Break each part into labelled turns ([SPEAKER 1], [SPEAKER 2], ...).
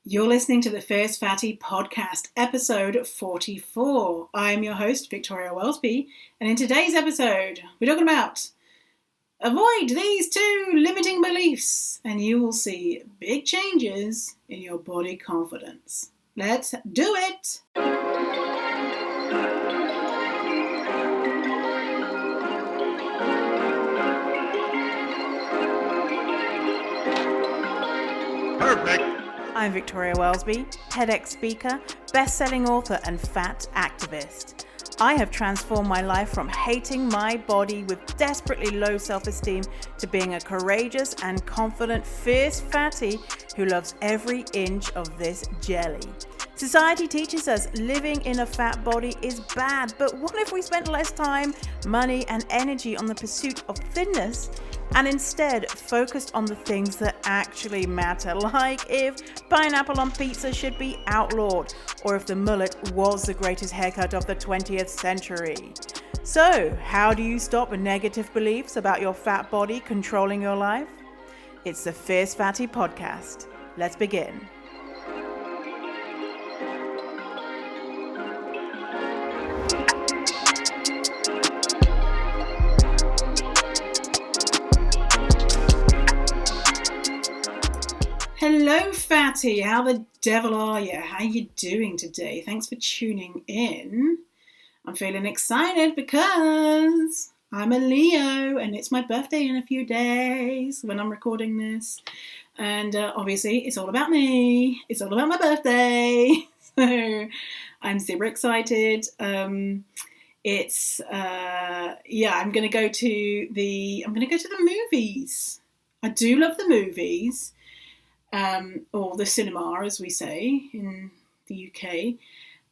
[SPEAKER 1] You're listening to the Fierce Fatty Podcast, episode 44. I'm your host, Victoria Wellsby, and in today's episode, we're talking about avoid these two limiting beliefs, and you will see big changes in your body confidence. Let's do it!
[SPEAKER 2] Perfect.
[SPEAKER 3] I'm Victoria Wellsby, TEDx speaker, best-selling author and fat activist. I have transformed my life from hating my body with desperately low self-esteem to being a courageous and confident, fierce fatty who loves every inch of this jelly. Society teaches us living in a fat body is bad, but what if we spent less time, money and energy on the pursuit of thinness and instead focused on the things that actually matter, like if pineapple on pizza should be outlawed or if the mullet was the greatest haircut of the 20th century. So, how do you stop negative beliefs about your fat body controlling your life? It's the Fierce Fatty Podcast. Let's begin.
[SPEAKER 1] Hello, Fatty. How the devil are you? How you doing today? Thanks for tuning in. I'm feeling excited because I'm a Leo and it's my birthday in a few days when I'm recording this. And obviously, it's all about me. It's all about my birthday. So I'm super excited. I'm going to go to the movies. I do love the movies. Or the cinema, as we say in the UK.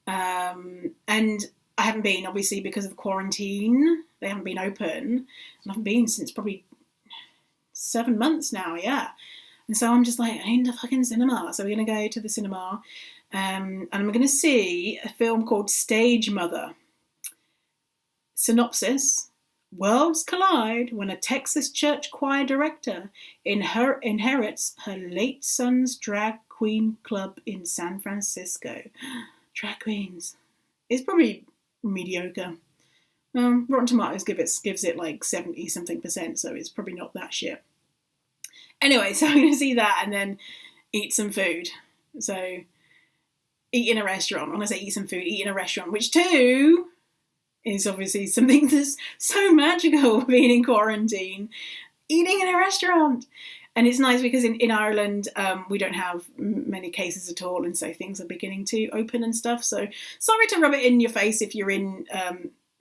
[SPEAKER 1] And I haven't been, obviously, because of quarantine. They haven't been open. I haven't been since probably 7 months now, yeah. And so I'm just like, I need the fucking cinema. So we're going to go to the cinema. And I'm going to see a film called Stage Mother. Synopsis. Worlds collide when a Texas church choir director inherits her late son's drag queen club in San Francisco. Drag queens. It's probably mediocre. Rotten Tomatoes gives it like 70-something%, so it's probably not that shit. Anyway, so I'm going to see that and then eat some food. So, eat in a restaurant. When I say eat some food, eat in a restaurant, which too is obviously something that's so magical being in quarantine, eating in a restaurant. And it's nice because in Ireland, we don't have many cases at all. And so things are beginning to open and stuff. So sorry to rub it in your face if you're in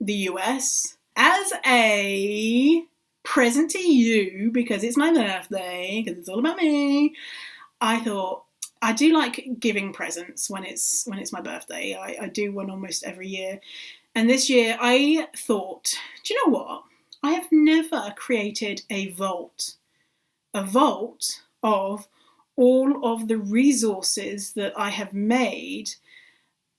[SPEAKER 1] the US. As a present to you, because it's my birthday, because it's all about me, I thought, I do like giving presents when it's my birthday. I do one almost every year. And this year I thought, do you know what? I have never created a vault of all of the resources that I have made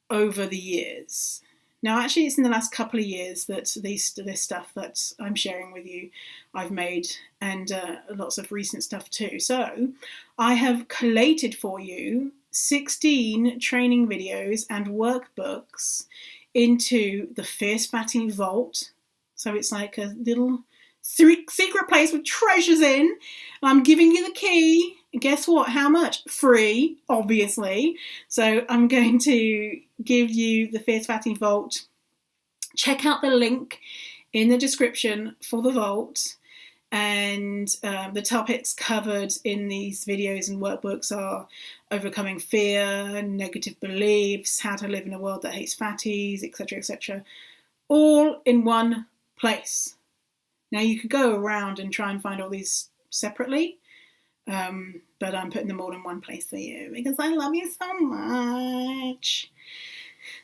[SPEAKER 1] over the years. Now, actually, it's in the last couple of years that this stuff that I'm sharing with you, I've made, and lots of recent stuff too. So I have collated for you 16 training videos and workbooks into the Fierce Fatty Vault. So it's like a little secret place with treasures in. I'm giving you the key. Guess what? How much? Free, obviously. So I'm going to give you the Fierce Fatty Vault. Check out the link in the description for the vault. And the topics covered in these videos and workbooks are overcoming fear, negative beliefs, how to live in a world that hates fatties, etc., all in one place. Now you could go around and try and find all these separately, but I'm putting them all in one place for you because I love you so much.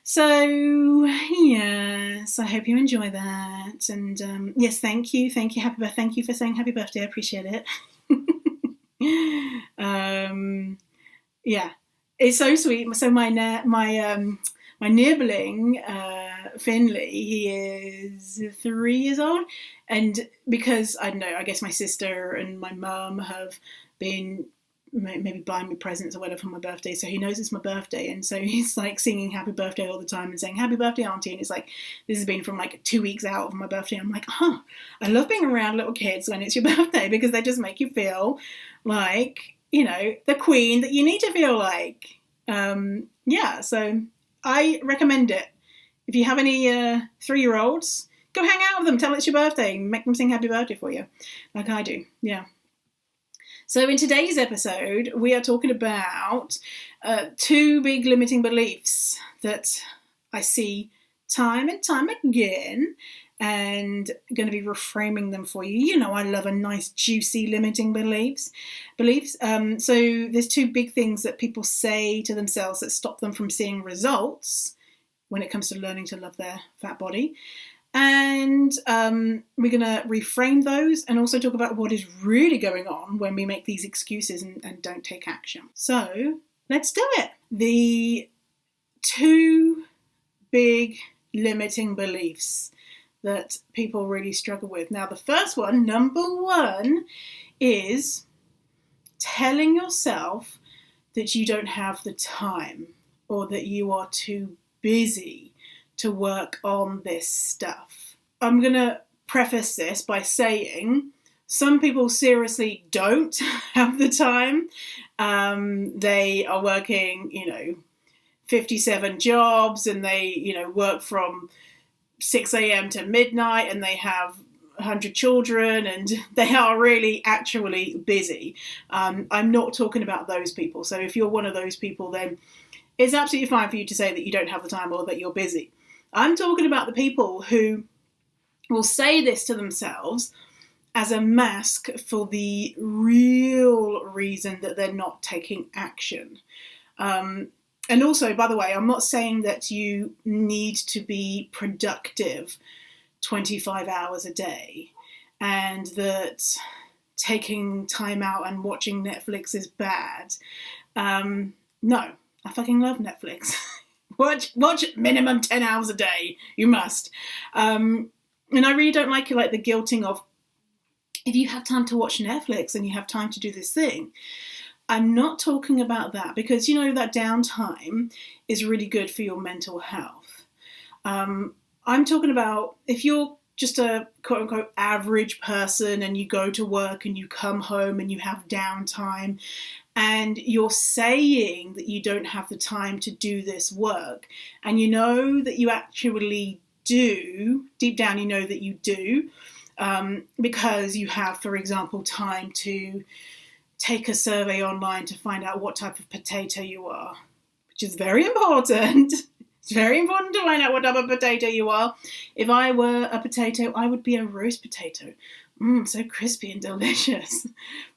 [SPEAKER 1] So, yes, I hope you enjoy that. And yes, thank you. Happy birthday. Thank you for saying happy birthday. I appreciate it. Yeah, it's so sweet. So my nibbling, Finley, he is 3 years old. And because, I don't know, I guess my sister and my mum have been maybe buying me presents or whatever for my birthday. So he knows it's my birthday. And so he's like singing happy birthday all the time and saying, happy birthday, Auntie. And it's like, this has been from like 2 weeks out of my birthday. I'm like, I love being around little kids when it's your birthday because they just make you feel like, the queen that you need to feel like. So I recommend it. If you have any 3-year-olds, go hang out with them, tell it's your birthday, and make them sing happy birthday for you, like I do. Yeah. So in today's episode, we are talking about 2 big limiting beliefs that I see time and time again, and going to be reframing them for you. I love a nice, juicy limiting beliefs. So there's 2 big things that people say to themselves that stop them from seeing results when it comes to learning to love their fat body. And we're going to reframe those and also talk about what is really going on when we make these excuses and don't take action. So let's do it. The 2 big limiting beliefs that people really struggle with. Now, the first one, number 1, is telling yourself that you don't have the time or that you are too busy to work on this stuff. I'm going to preface this by saying some people seriously don't have the time. They are working, 57 jobs, and they, work from 6 a.m. to midnight, and they have 100 children, and they are really actually busy. I'm not talking about those people. So if you're one of those people, then it's absolutely fine for you to say that you don't have the time or that you're busy. I'm talking about the people who will say this to themselves as a mask for the real reason that they're not taking action. And also, by the way, I'm not saying that you need to be productive 25 hours a day and that taking time out and watching Netflix is bad. No, I fucking love Netflix. Watch minimum 10 hours a day. You must. And I really don't like the guilting of, if you have time to watch Netflix and you have time to do this thing. I'm not talking about that because, that downtime is really good for your mental health. I'm talking about if you're just a quote unquote average person and you go to work and you come home and you have downtime and you're saying that you don't have the time to do this work, and that you actually do, deep down you know that you do, because you have, for example, time to take a survey online to find out what type of potato you are, which is very important. It's very important to find out what type of potato you are. If I were a potato, I would be a roast potato. So crispy and delicious.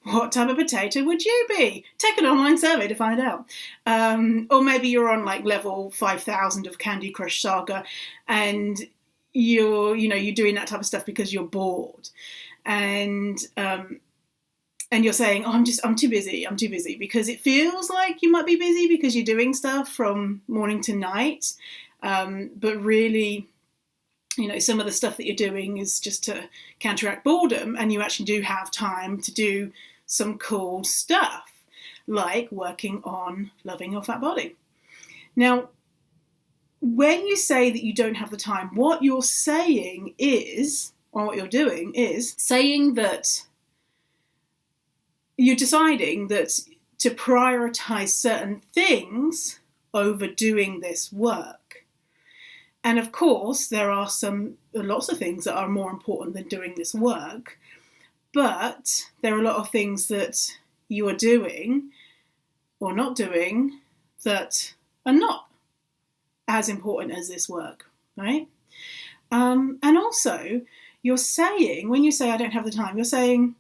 [SPEAKER 1] What type of potato would you be? Take an online survey to find out. Or maybe you're on level 5,000 of Candy Crush Saga and you're doing that type of stuff because you're bored. And you're saying, I'm too busy, because it feels like you might be busy because you're doing stuff from morning to night. But really, some of the stuff that you're doing is just to counteract boredom, and you actually do have time to do some cool stuff, like working on loving your fat body. Now, when you say that you don't have the time, what you're saying is, or what you're doing is saying that you're deciding that to prioritize certain things over doing this work. And of course, there are lots of things that are more important than doing this work, but there are a lot of things that you are doing or not doing that are not as important as this work, right? And also, you're saying, when you say I don't have the time, you're saying,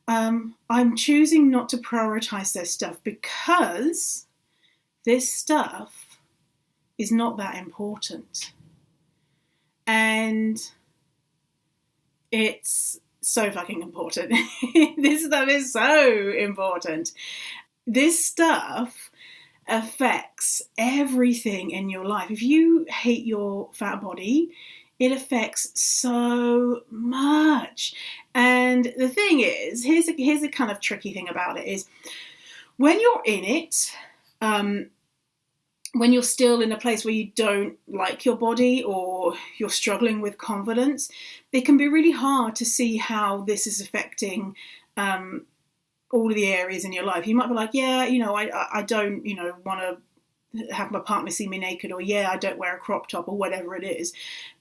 [SPEAKER 1] I'm choosing not to prioritize this stuff because this stuff is not that important. And it's so fucking important. This stuff is so important. This stuff affects everything in your life. If you hate your fat body, it affects so much. And the thing is, here's a kind of tricky thing about it is, when you're in it, when you're still in a place where you don't like your body or you're struggling with confidence, it can be really hard to see how this is affecting all of the areas in your life. You might be like, yeah, I don't, want to have my partner see me naked, or yeah, I don't wear a crop top, or whatever it is.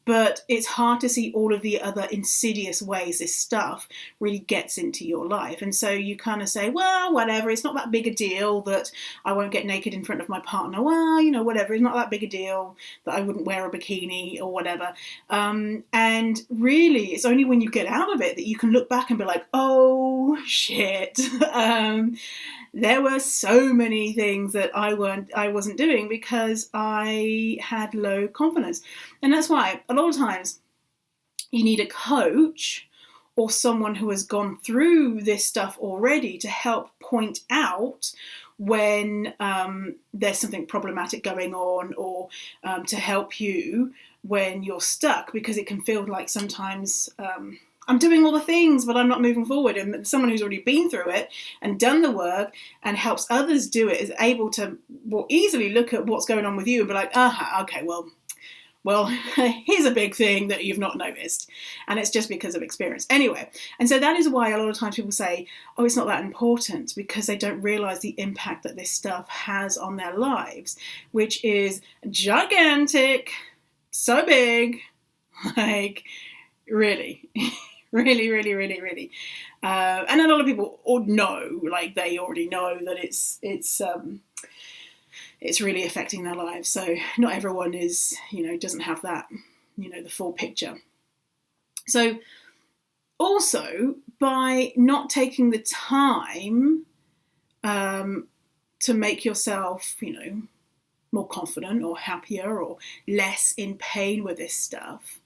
[SPEAKER 1] But it's hard to see all of the other insidious ways this stuff really gets into your life. And so you kind of say, well, whatever, it's not that big a deal that I won't get naked in front of my partner. Well, whatever, it's not that big a deal that I wouldn't wear a bikini or whatever. And really, it's only when you get out of it that you can look back and be like, oh, shit. There were so many things that I wasn't doing because I had low confidence. And that's why a lot of times you need a coach or someone who has gone through this stuff already to help point out when there's something problematic going on, or to help you when you're stuck, because it can feel like sometimes I'm doing all the things, but I'm not moving forward. And someone who's already been through it and done the work and helps others do it is able to more easily look at what's going on with you and be like, okay, well, here's a big thing that you've not noticed. And it's just because of experience. Anyway, and so that is why a lot of times people say, oh, it's not that important, because they don't realize the impact that this stuff has on their lives, which is gigantic, so big, like really. Really, really, really, really. And a lot of people know, like they already know that it's really affecting their lives. So not everyone is, doesn't have that, the full picture. So also, by not taking the time to make yourself, more confident or happier or less in pain with this stuff,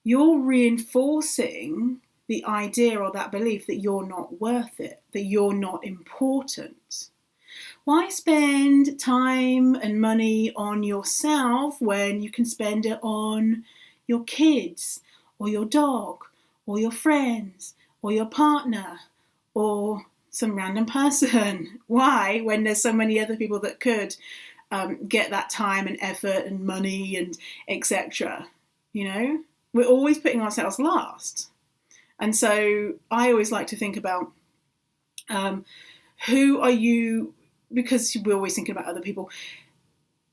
[SPEAKER 1] you're reinforcing the idea or that belief that you're not worth it, that you're not important. Why spend time and money on yourself when you can spend it on your kids or your dog or your friends or your partner or some random person? Why, when there's so many other people that could get that time and effort and money and etc., We're always putting ourselves last. And so I always like to think about who are you, because we're always thinking about other people.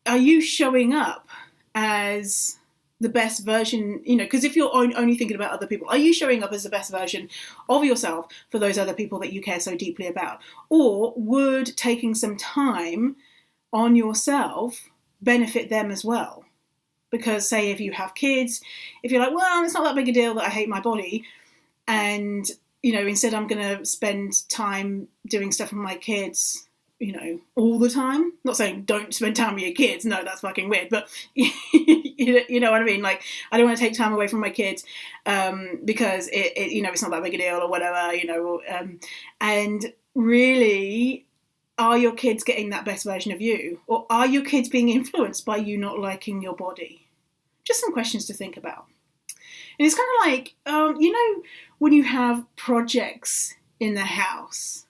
[SPEAKER 1] Are you showing up as the best version, because if you're only thinking about other people, are you showing up as the best version of yourself for those other people that you care so deeply about? Or would taking some time on yourself benefit them as well? Because say if you have kids, if you're like, well, it's not that big a deal that I hate my body, and, instead I'm going to spend time doing stuff with my kids, all the time. Not saying don't spend time with your kids. No, that's fucking weird. But you know what I mean? Like, I don't want to take time away from my kids because it's not that big a deal or whatever, and really, are your kids getting that best version of you? Or are your kids being influenced by you not liking your body? Just some questions to think about. And it's kind of like, when you have projects in the house,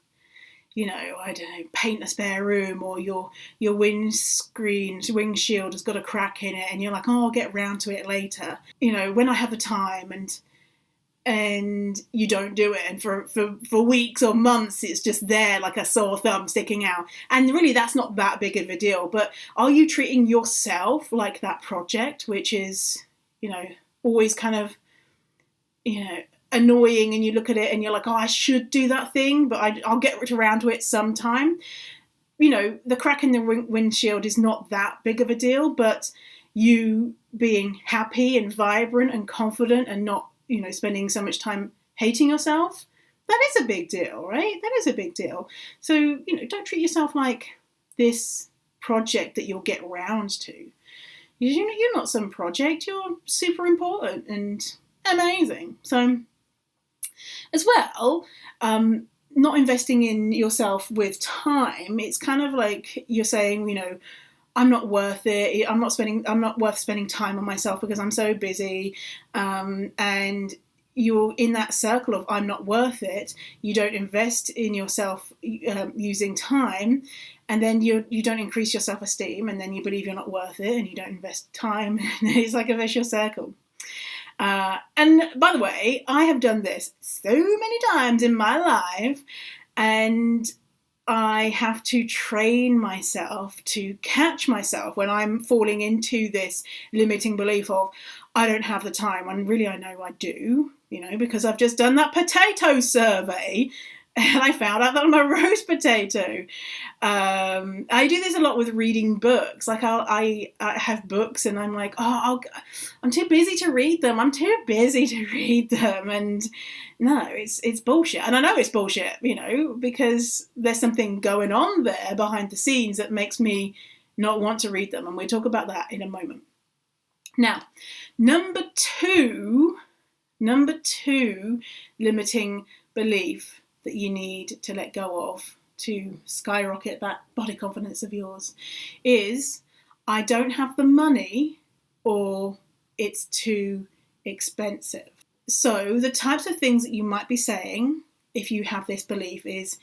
[SPEAKER 1] I don't know, paint a spare room, or your windshield has got a crack in it and you're like, oh, I'll get round to it later. When I have the time and you don't do it, and for weeks or months it's just there like a sore thumb sticking out, and really that's not that big of a deal. But are you treating yourself like that project, which is always kind of annoying, and you look at it and you're like, oh, I should do that thing, but I'll get around to it sometime. The crack in the windshield is not that big of a deal, but you being happy and vibrant and confident and not spending so much time hating yourself, that is a big deal, right? That is a big deal. So, don't treat yourself like this project that you'll get round to. You're not some project, you're super important and amazing. So, as well, not investing in yourself with time, it's kind of like you're saying, I'm not worth it. I'm not worth spending time on myself because I'm so busy. And you're in that circle of I'm not worth it, you don't invest in yourself using time, and then you don't increase your self-esteem, and then you believe you're not worth it, and you don't invest time. It's like a vicious circle. And by the way, I have done this so many times in my life, and I have to train myself to catch myself when I'm falling into this limiting belief of I don't have the time, and really I know I do, because I've just done that potato survey and I found out that I'm a roast potato. I do this a lot with reading books. Like I have books and I'm like, I'm too busy to read them. And no, it's bullshit. And I know it's bullshit, because there's something going on there behind the scenes that makes me not want to read them. And we'll talk about that in a moment. Now, number two limiting belief that you need to let go of to skyrocket that body confidence of yours is I don't have the money, or it's too expensive. So the types of things that you might be saying if you have this belief is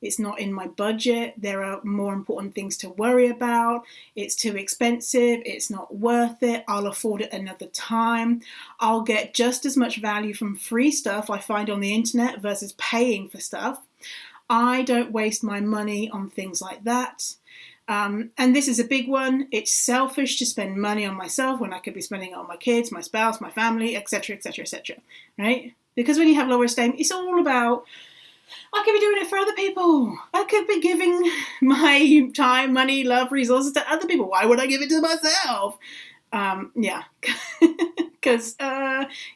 [SPEAKER 1] it's not in my budget, there are more important things to worry about, it's too expensive, it's not worth it, I'll afford it another time, I'll get just as much value from free stuff I find on the internet versus paying for stuff, I don't waste my money on things like that. And this is a big one. It's selfish to spend money on myself when I could be spending it on my kids, my spouse, my family, etc., etc., etc., right? Because when you have lower esteem, it's all about I could be doing it for other people. I could be giving my time, money, love, resources to other people. Why would I give it to myself? Yeah, because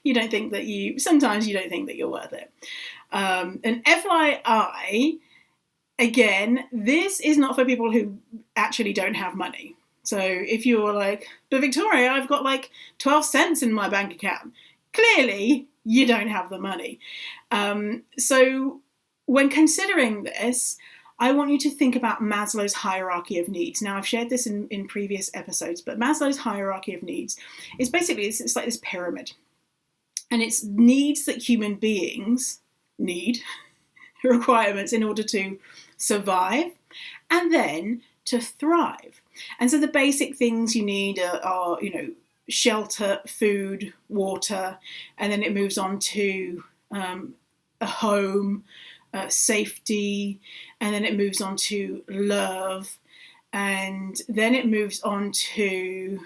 [SPEAKER 1] you don't think that sometimes you don't think that you're worth it. And FYI, again, this is not for people who actually don't have money. So if you're like, but Victoria, I've got like 12 cents in my bank account. Clearly, you don't have the money. So when considering this, I want you to think about Maslow's hierarchy of needs. Now, I've shared this in previous episodes, but Maslow's hierarchy of needs is basically, it's like this pyramid. And it's needs that human beings need, requirements in order to survive and then to thrive. And so the basic things you need are shelter, food, water, and then it moves on to a home, safety, and then it moves on to love, and then it moves on to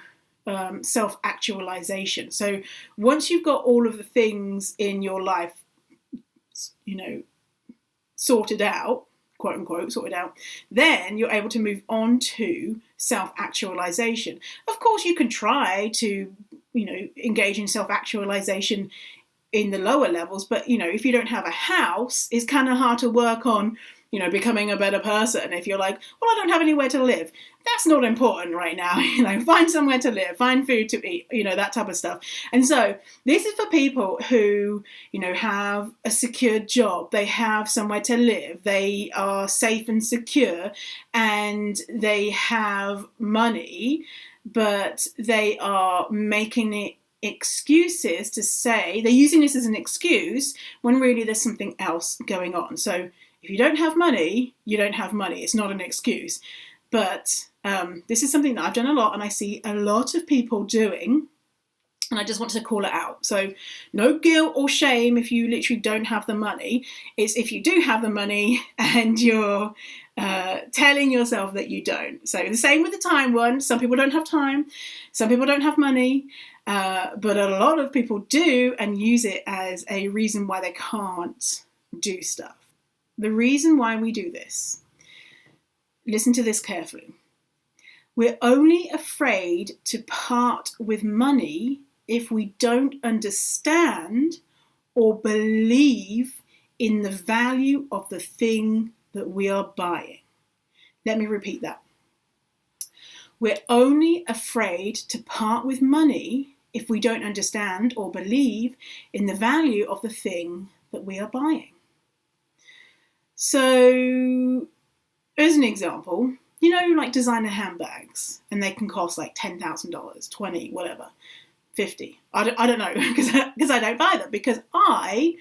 [SPEAKER 1] self-actualization. So once you've got all of the things in your life, sorted out, quote unquote, sorted out, then you're able to move on to self-actualization. Of course, you can try to, engage in self-actualization in the lower levels, but if you don't have a house, it's kind of hard to work on becoming a better person. If you're like, well, I don't have anywhere to live, that's not important right now. Find somewhere to live, find food to eat, that type of stuff. And so this is for people who have a secure job, they have somewhere to live, they are safe and secure, and they have money, but they are making it excuses to say, they're using this as an excuse when really there's something else going on. So if you don't have money, you don't have money. It's not an excuse. But this is something that I've done a lot and I see a lot of people doing, and I just want to call it out. So no guilt or shame if you literally don't have the money. It's if you do have the money and you're telling yourself that you don't. So the same with the time one. Some people don't have time. Some people don't have money. But a lot of people do and use it as a reason why they can't do stuff. The reason why we do this, listen to this carefully. We're only afraid to part with money if we don't understand or believe in the value of the thing that we are buying. Let me repeat that. We're only afraid to part with money if we don't understand or believe in the value of the thing that we are buying. So, as an example, like designer handbags, and they can cost like $10,000, 20, whatever, 50. I don't know, because I don't buy them, because I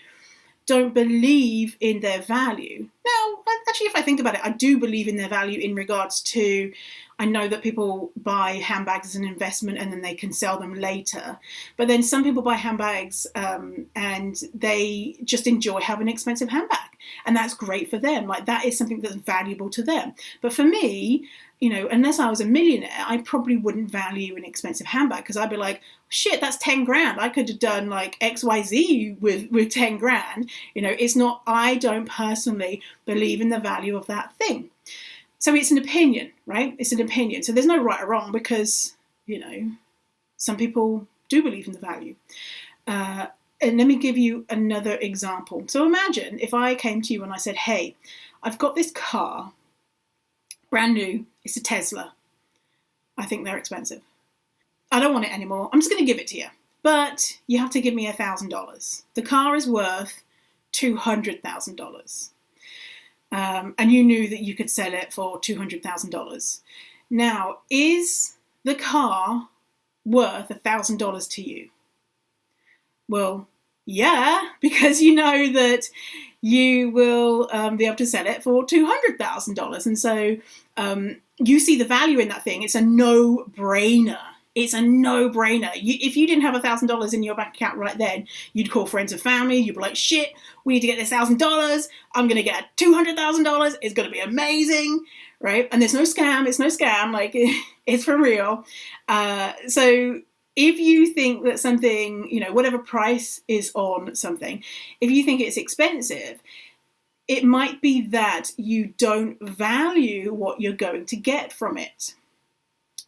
[SPEAKER 1] don't believe in their value. Now, actually, if I think about it, I do believe in their value in regards to, I know that people buy handbags as an investment and then they can sell them later. But then some people buy handbags and they just enjoy having an expensive handbag. And that's great for them. Like, that is something that's valuable to them. But for me, you know, unless I was a millionaire, I probably wouldn't value an expensive handbag, because I'd be like, shit, that's 10 grand. I could have done like XYZ with 10 grand. You know, it's not, I don't personally believe in the value of that thing. So it's an opinion, right? It's an opinion. So there's no right or wrong, because, you know, some people do believe in the value. And let me give you another example. So imagine if I came to you and I said, hey, I've got this car, brand new. It's a Tesla. I think they're expensive. I don't want it anymore. I'm just going to give it to you. But you have to give me $1,000. The car is worth $200,000. And you knew that you could sell it for $200,000. Now, is the car worth $1,000 to you? Well, yeah, because you know that you will be able to sell it for $200,000. And so you see the value in that thing. It's a no-brainer. It's a no-brainer. If you didn't have $1,000 in your bank account right then, you'd call friends and family. You'd be like, shit, we need to get this $1,000. I'm going to get $200,000. It's going to be amazing, right? And there's no scam. It's no scam. Like, it's for real. So if you think that something, you know, whatever price is on something, if you think it's expensive, it might be that you don't value what you're going to get from it.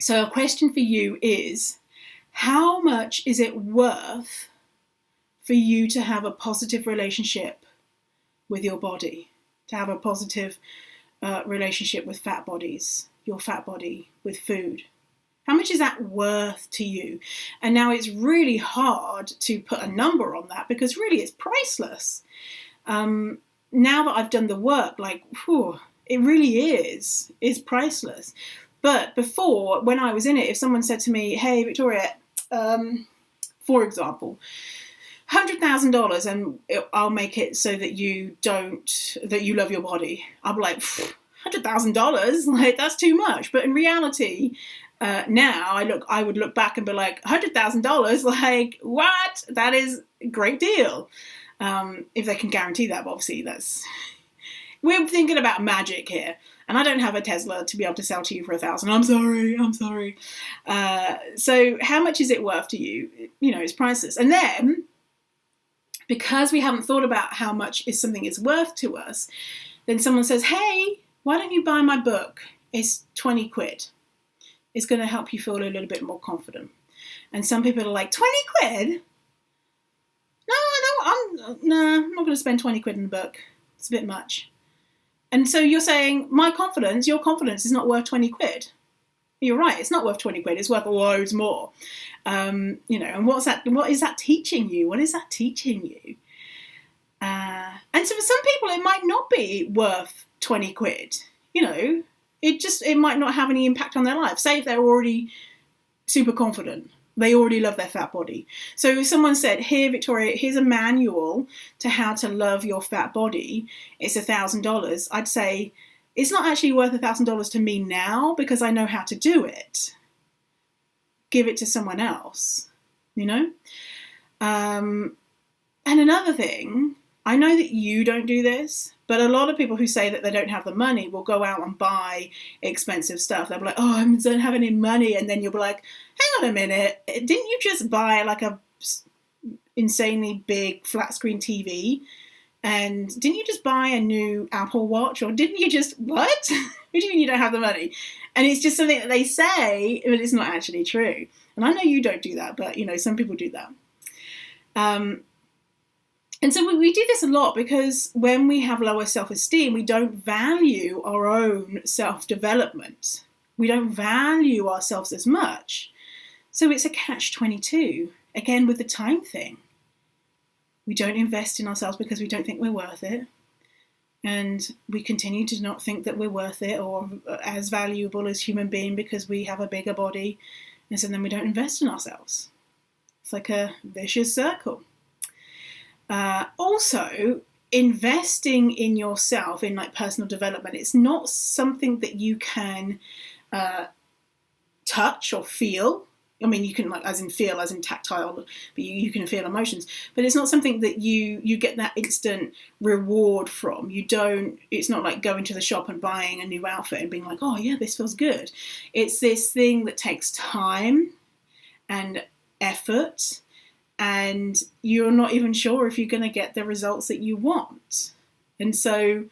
[SPEAKER 1] So a question for you is, how much is it worth for you to have a positive relationship with your body, to have a positive relationship with fat bodies, your fat body, with food? How much is that worth to you? And now it's really hard to put a number on that, because really it's priceless. Now that I've done the work, like, whew, it really is priceless. But before, when I was in it, if someone said to me, hey, Victoria, for example, $100,000 and I'll make it so that you love your body, I'll be like, $100,000? Like, that's too much. But in reality, now I would look back and be like, $100,000, like, what? That is a great deal. If they can guarantee that, but obviously we're thinking about magic here. And I don't have a Tesla to be able to sell to you for $1,000. I'm sorry. So how much is it worth to you? You know, it's priceless. And then, because we haven't thought about how much something is worth to us, then someone says, hey, why don't you buy my book? It's 20 quid. It's going to help you feel a little bit more confident. And some people are like, 20 quid? I'm not going to spend 20 quid in the book. It's a bit much. And so you're saying, your confidence is not worth 20 quid. You're right, it's not worth 20 quid, it's worth loads more. You know, and what is that teaching you? What is that teaching you? And so for some people, it might not be worth 20 quid. You know, it might not have any impact on their life. Say if they're already super confident. They already love their fat body. So if someone said, here, Victoria, here's a manual to how to love your fat body, it's $1,000, I'd say, it's not actually worth $1,000 to me now, because I know how to do it. Give it to someone else, you know? And another thing, I know that you don't do this, but a lot of people who say that they don't have the money will go out and buy expensive stuff. They'll be like, oh, I don't have any money. And then you'll be like, hang on a minute. Didn't you just buy like a insanely big flat screen TV? And didn't you just buy a new Apple Watch? Or didn't you just, what? What do you mean you don't have the money? And it's just something that they say, but it's not actually true. And I know you don't do that, but, you know, some people do that. And so we do this a lot, because when we have lower self-esteem, we don't value our own self-development. We don't value ourselves as much. So it's a catch-22, again with the time thing. We don't invest in ourselves because we don't think we're worth it. And we continue to not think that we're worth it or as valuable as human being because we have a bigger body. And so then we don't invest in ourselves. It's like a vicious circle. Also, investing in yourself, in like personal development, it's not something that you can touch or feel. I mean, you can, like, as in feel, as in tactile, but you can feel emotions. But it's not something that you get that instant reward from. It's not like going to the shop and buying a new outfit and being like, oh yeah, this feels good. It's this thing that takes time and effort, and you're not even sure if you're going to get the results that you want. And so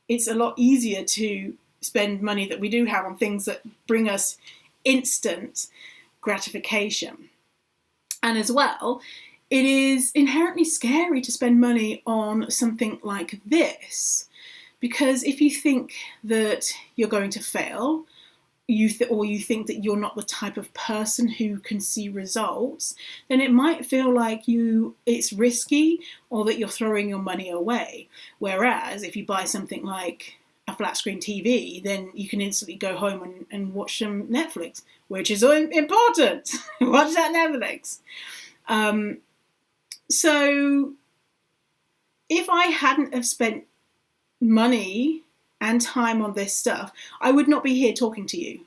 [SPEAKER 1] it's a lot easier to spend money that we do have on things that bring us instant gratification. And as well, it is inherently scary to spend money on something like this, because if you think that you're going to fail, or you think that you're not the type of person who can see results, then it might feel like it's risky, or that you're throwing your money away. Whereas if you buy something like a flat screen TV, then you can instantly go home and watch some Netflix, which is important. Watch that Netflix. So if I hadn't have spent money and time on this stuff, I would not be here talking to you.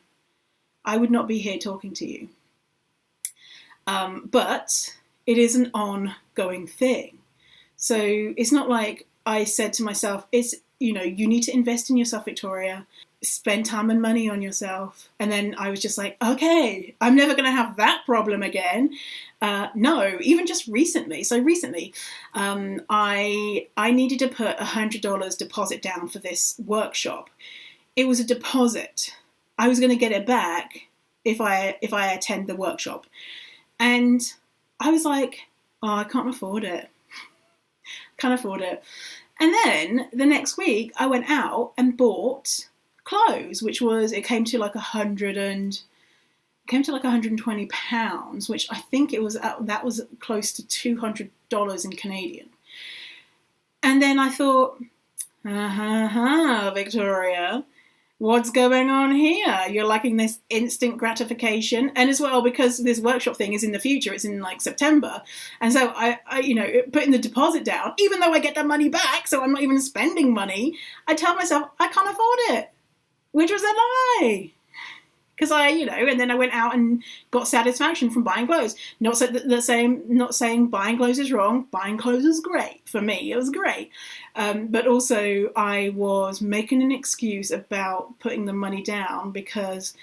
[SPEAKER 1] But it is an ongoing thing. So it's not like I said to myself, you need to invest in yourself, Victoria, spend time and money on yourself. And then I was just like, okay, I'm never going to have that problem again. No, even just recently. So recently, I needed to put $100 deposit down for this workshop. It was a deposit. I was going to get it back if I attend the workshop. And I was like, oh, I can't afford it. And then the next week I went out and bought clothes, it came to like £120, which I think that was close to $200 in Canadian. And then I thought, Victoria, what's going on here? You're liking this instant gratification. And as well, because this workshop thing is in the future, it's in like September. And so I putting the deposit down, even though I get that money back, so I'm not even spending money, I tell myself I can't afford it, which was a lie. Because and then I went out and got satisfaction from buying clothes. Not saying buying clothes is wrong. Buying clothes is great. For me, it was great. But also I was making an excuse about putting the money down because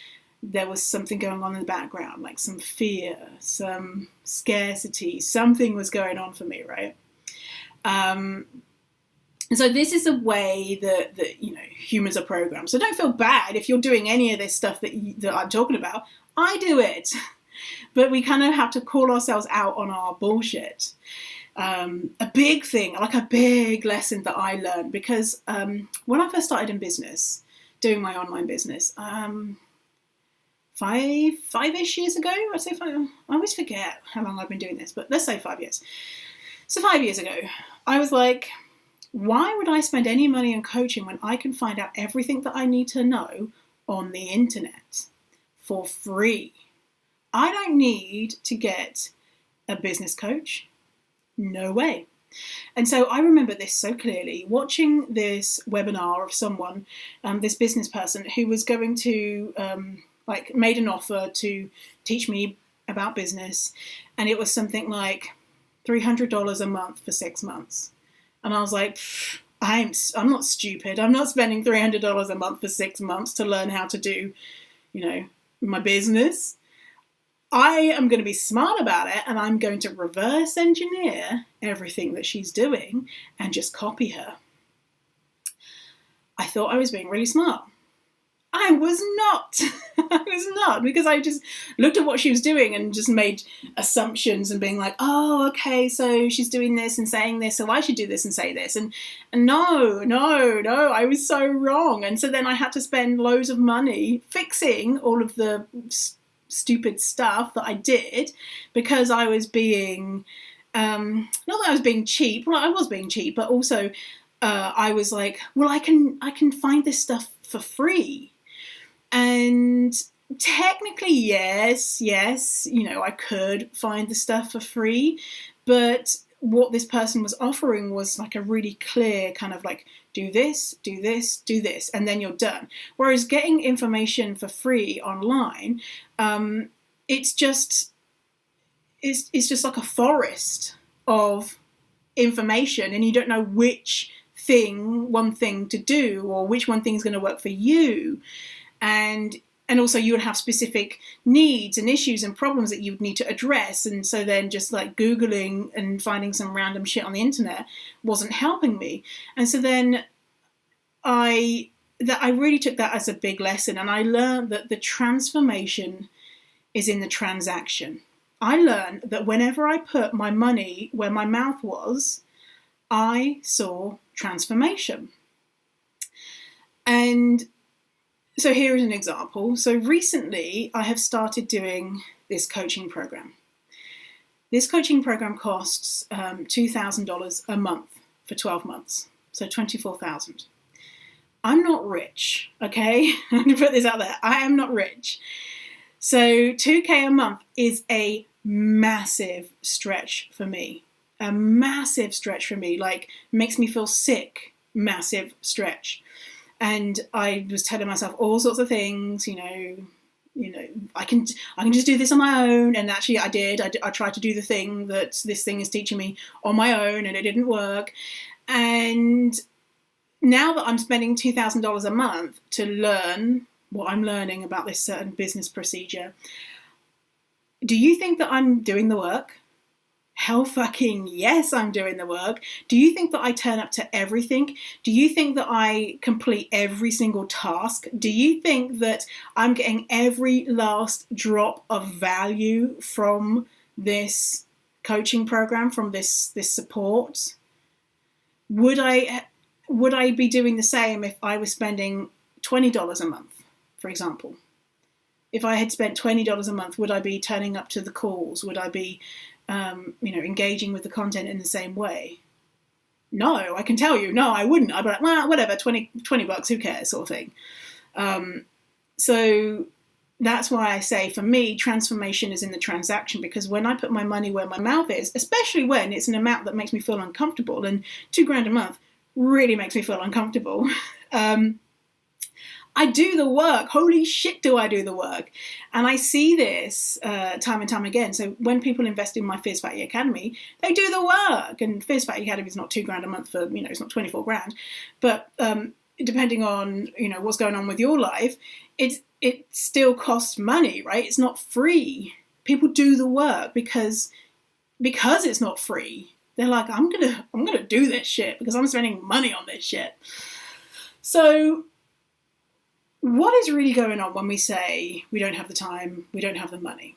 [SPEAKER 1] there was something going on in the background, like some fear, some scarcity, something was going on for me, right? And so this is a way that humans are programmed. So don't feel bad if you're doing any of this stuff that I'm talking about. I do it. But we kind of have to call ourselves out on our bullshit. A big thing, like a big lesson that I learned, because when I first started in business, doing my online business, five-ish years ago, I'd say five. I always forget how long I've been doing this, but let's say 5 years. So 5 years ago, I was like, why would I spend any money on coaching when I can find out everything that I need to know on the internet for free? I don't need to get a business coach. No way. And so I remember this so clearly, watching this webinar of someone, this business person who was going to, made an offer to teach me about business. And it was something like $300 a month for 6 months. And I was like, I'm not stupid. I'm not spending $300 a month for 6 months to learn how to do, my business. I am going to be smart about it, and I'm going to reverse engineer everything that she's doing and just copy her. I thought I was being really smart. I was not. I was not, because I just looked at what she was doing and just made assumptions and being like, oh, okay, so she's doing this and saying this, so I should do this and say this. And no, I was so wrong. And so then I had to spend loads of money fixing all of the stupid stuff that I did, because I was being, not that I was being cheap, well, I was being cheap, but also I was like, well, I can find this stuff for free. And technically, yes, I could find the stuff for free, but what this person was offering was like a really clear kind of like, do this, do this, do this, and then you're done. Whereas getting information for free online, it's just like a forest of information, and you don't know which one thing to do, or which one thing is going to work for you. And also you would have specific needs and issues and problems that you would need to address. And so then just like Googling and finding some random shit on the internet wasn't helping me. And so then I really took that as a big lesson. And I learned that the transformation is in the transaction. I learned that whenever I put my money where my mouth was, I saw transformation. And so here is an example. So recently I have started doing this coaching program. This coaching program costs $2,000 a month for 12 months. So $24,000. I'm not rich, okay? I'm going to put this out there. I am not rich. So $2,000 a month is a massive stretch for me. A massive stretch for me. Like, makes me feel sick. Massive stretch. And I was telling myself all sorts of things, I can just do this on my own. And actually I did. I tried to do the thing that this thing is teaching me on my own, and it didn't work. And now that I'm spending $2,000 a month to learn what I'm learning about this certain business procedure, do you think that I'm doing the work? Hell fucking yes, I'm doing the work. Do you think that I turn up to everything? Do you think that I complete every single task? Do you think that I'm getting every last drop of value from this coaching program, from this support? Would I be doing the same if I was spending $20 a month, for example? If I had spent $20 a month, would I be turning up to the calls? Would I be engaging with the content in the same way? No, I can tell you, no, I wouldn't. I'd be like, well, whatever, 20 bucks, who cares, sort of thing. So that's why I say, for me, transformation is in the transaction, because when I put my money where my mouth is, especially when it's an amount that makes me feel uncomfortable, and $2,000 a month really makes me feel uncomfortable, I do the work. Holy shit, do I do the work. And I see this time and time again. So when people invest in my Fierce Fatty Academy, they do the work. And Fierce Fatty Academy is not $2,000 a month for, it's not 24 grand. But depending on, what's going on with your life, it still costs money, right? It's not free. People do the work because it's not free. They're like, I'm gonna do this shit because I'm spending money on this shit. So what is really going on when we say we don't have the time, we don't have the money?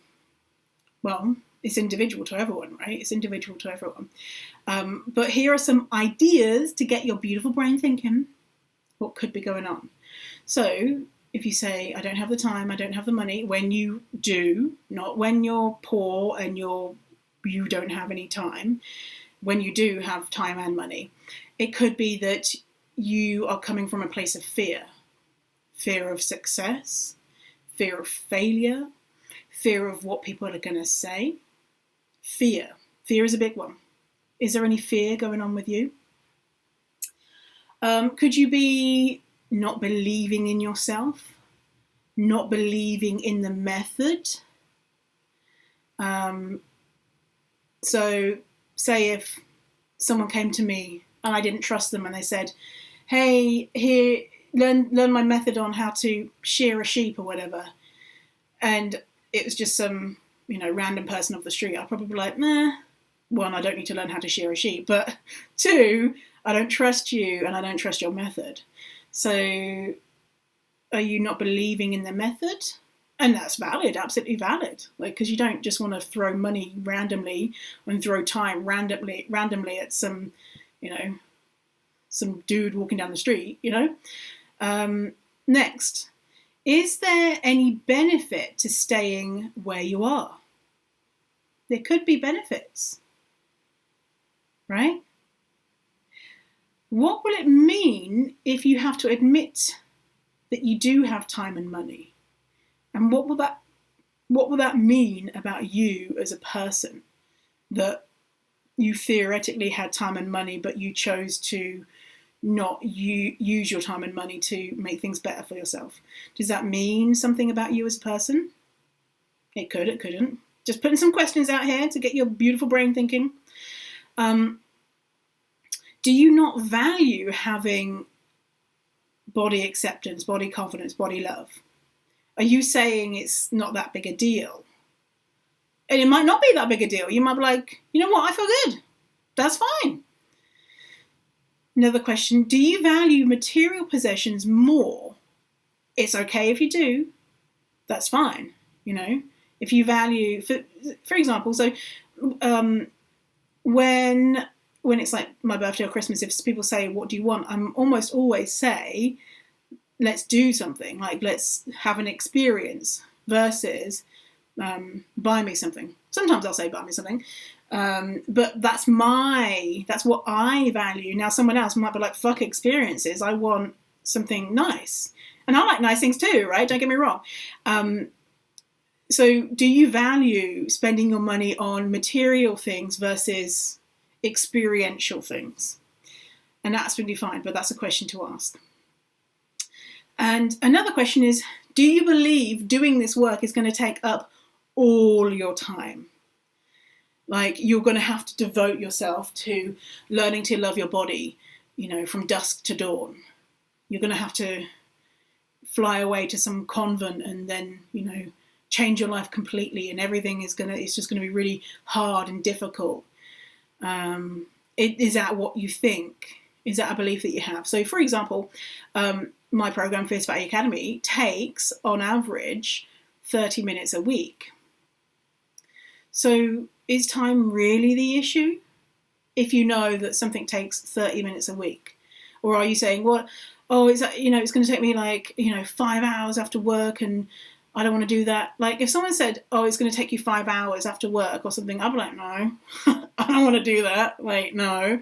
[SPEAKER 1] Well, it's individual to everyone, right? It's individual to everyone. But here are some ideas to get your beautiful brain thinking what could be going on. So if you say, I don't have the time, I don't have the money, when you do, not when you're poor and you don't have any time, when you do have time and money, it could be that you are coming from a place of fear. Fear of success, fear of failure, fear of what people are going to say. Fear is a big one. Is there any fear going on with you? Could you be not believing in yourself, not believing in the method? So say if someone came to me and I didn't trust them and they said, hey, here, learn my method on how to shear a sheep or whatever, and it was just some random person off the street, I'd probably be like, nah, one, I don't need to learn how to shear a sheep, but two, I don't trust you and I don't trust your method. So are you not believing in the method? And that's valid, absolutely valid, because you don't just want to throw money randomly and throw time randomly at some dude walking down the street. Next, is there any benefit to staying where you are? There could be benefits, right? What will it mean if you have to admit that you do have time and money? And what will that mean about you as a person, that you theoretically had time and money, but you chose to not use your time and money to make things better for yourself? Does that mean something about you as a person? It could, it couldn't. Just putting some questions out here to get your beautiful brain thinking. Do you not value having body acceptance, body confidence, body love? Are you saying it's not that big a deal? And it might not be that big a deal. You might be like, you know what, I feel good. That's fine. Another question, do you value material possessions more? It's okay if you do. That's fine. You know, if you value, for example, so when it's like my birthday or Christmas, if people say, what do you want? I'm almost always say, let's do something, like let's have an experience, versus buy me something. Sometimes I'll say buy me something, but that's what I value. Now someone else might be like, fuck experiences, I want something nice. And I like nice things too, right? Don't get me wrong. So do you value spending your money on material things versus experiential things? And that's really fine, but that's a question to ask. And another question is, do you believe doing this work is going to take up all your time? Like, you're going to have to devote yourself to learning to love your body, you know, from dusk to dawn. You're going to have to fly away to some convent and then, you know, change your life completely, and everything it's just going to be really hard and difficult. Is that what you think? Is that a belief that you have? So, for example, my program, Fierce Value Academy, takes, on average, 30 minutes a week. So is time really the issue if you know that something takes 30 minutes a week? Or are you saying, well, it's going to take me 5 hours after work and I don't want to do that. Like, if someone said, it's going to take you 5 hours after work or something, I'd be like, no, I don't want to do that. Like, no.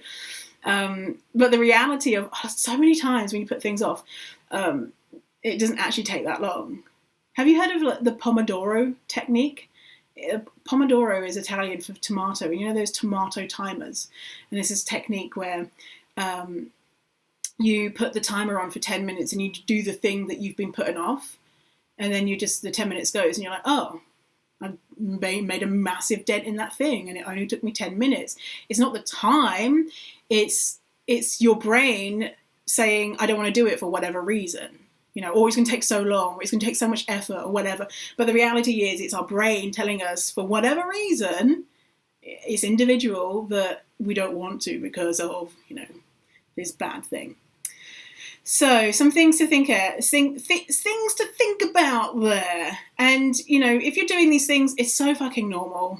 [SPEAKER 1] But the reality of so many times when you put things off, it doesn't actually take that long. Have you heard of the Pomodoro technique? Pomodoro is Italian for tomato. You know those tomato timers? And this is a technique where you put the timer on for 10 minutes and you do the thing that you've been putting off. And then the 10 minutes goes and you're like, oh, I made a massive dent in that thing and it only took me 10 minutes. It's not the time. It's your brain saying, I don't want to do it for whatever reason. You know, or it's going to take so long, or it's going to take so much effort, or whatever. But the reality is, it's our brain telling us, for whatever reason, it's individual, that we don't want to because of, this bad thing. So, some things to think about there. And, if you're doing these things, it's so fucking normal.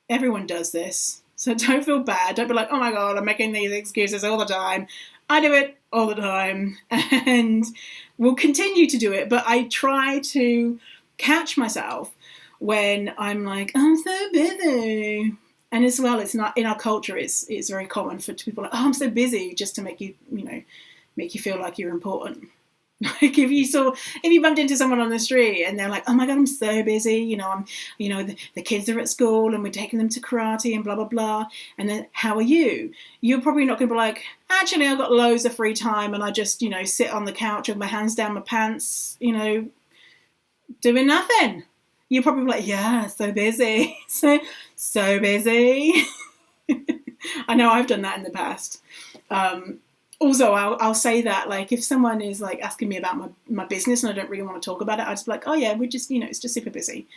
[SPEAKER 1] Everyone does this. So don't feel bad. Don't be like, oh my God, I'm making these excuses all the time. I do it all the time and will continue to do it. But I try to catch myself when I'm like, I'm so busy. And as well, it's not in our culture. It's very common for people like, I'm so busy, just to make you, make you feel like you're important. Like if you bumped into someone on the street and they're like, oh my God, I'm so busy. The kids are at school and we're taking them to karate and blah, blah, blah. And then how are you? You're probably not going to be like, actually, I've got loads of free time and I just, sit on the couch with my hands down my pants, doing nothing. You're probably like, yeah, so busy. so busy. I know I've done that in the past. Also, I'll say that, like, if someone is, like, asking me about my business and I don't really want to talk about it, I'll just be like, oh, yeah, we're just, it's just super busy,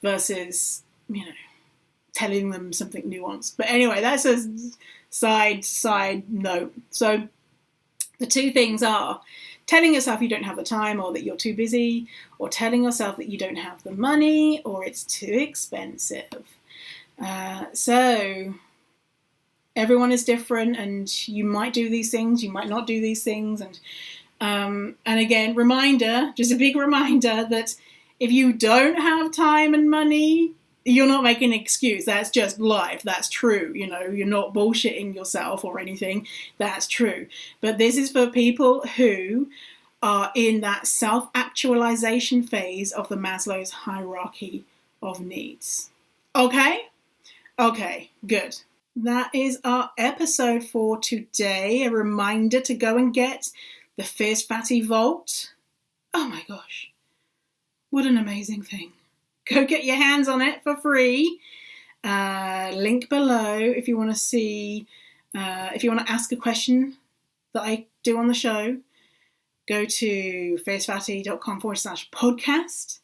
[SPEAKER 1] versus, telling them something nuanced. But anyway, that's a side note. So the two things are telling yourself you don't have the time or that you're too busy, or telling yourself that you don't have the money or it's too expensive. So everyone is different, and you might do these things, you might not do these things. And again, just a big reminder that if you don't have time and money, you're not making an excuse. That's just life. That's true. You're not bullshitting yourself or anything. That's true. But this is for people who are in that self-actualization phase of the Maslow's hierarchy of needs. Okay? Okay, good. That is our episode for today. A reminder to go and get the Fierce Fatty Vault. Oh my gosh, what an amazing thing. Go get your hands on it for free. Link below if you want to see, if you want to ask a question that I do on the show. Go to fiercefatty.com/podcast.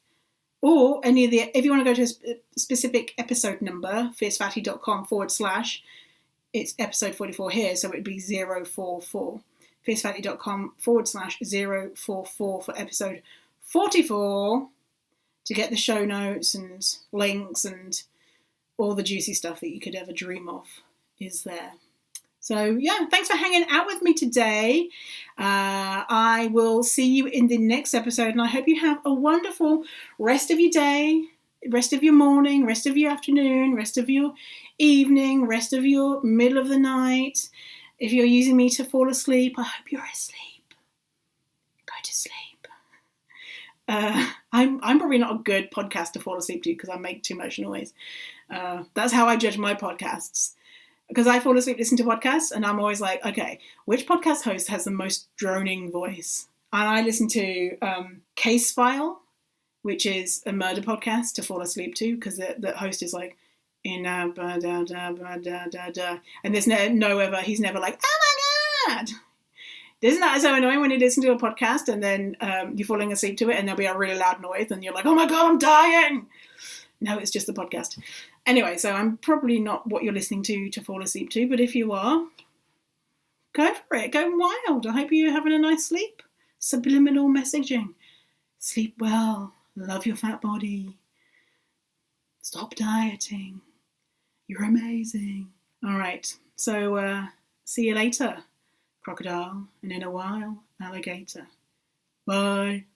[SPEAKER 1] Or if you want to go to a specific episode number, fiercefatty.com/ it's episode 44 here, so it would be 044. fiercefatty.com/044 for episode 44 to get the show notes and links and all the juicy stuff that you could ever dream of is there. So yeah, thanks for hanging out with me today. I will see you in the next episode, and I hope you have a wonderful rest of your day, rest of your morning, rest of your afternoon, rest of your evening, rest of your middle of the night. If you're using me to fall asleep, I hope you're asleep. Go to sleep. I'm probably not a good podcast to fall asleep to because I make too much noise. That's how I judge my podcasts. Because I fall asleep listening to podcasts, and I'm always like, okay, which podcast host has the most droning voice? And I listen to Case File, which is a murder podcast to fall asleep to, because the host is like, and there's he's never like, oh my God. Isn't that so annoying when you listen to a podcast and then you're falling asleep to it and there'll be a really loud noise and you're like, oh my God, I'm dying. No, it's just the podcast. Anyway, so I'm probably not what you're listening to fall asleep to, but if you are, go for it. Go wild. I hope you're having a nice sleep. Subliminal messaging. Sleep well. Love your fat body. Stop dieting. You're amazing. All right. So see you later, crocodile, and in a while, alligator. Bye.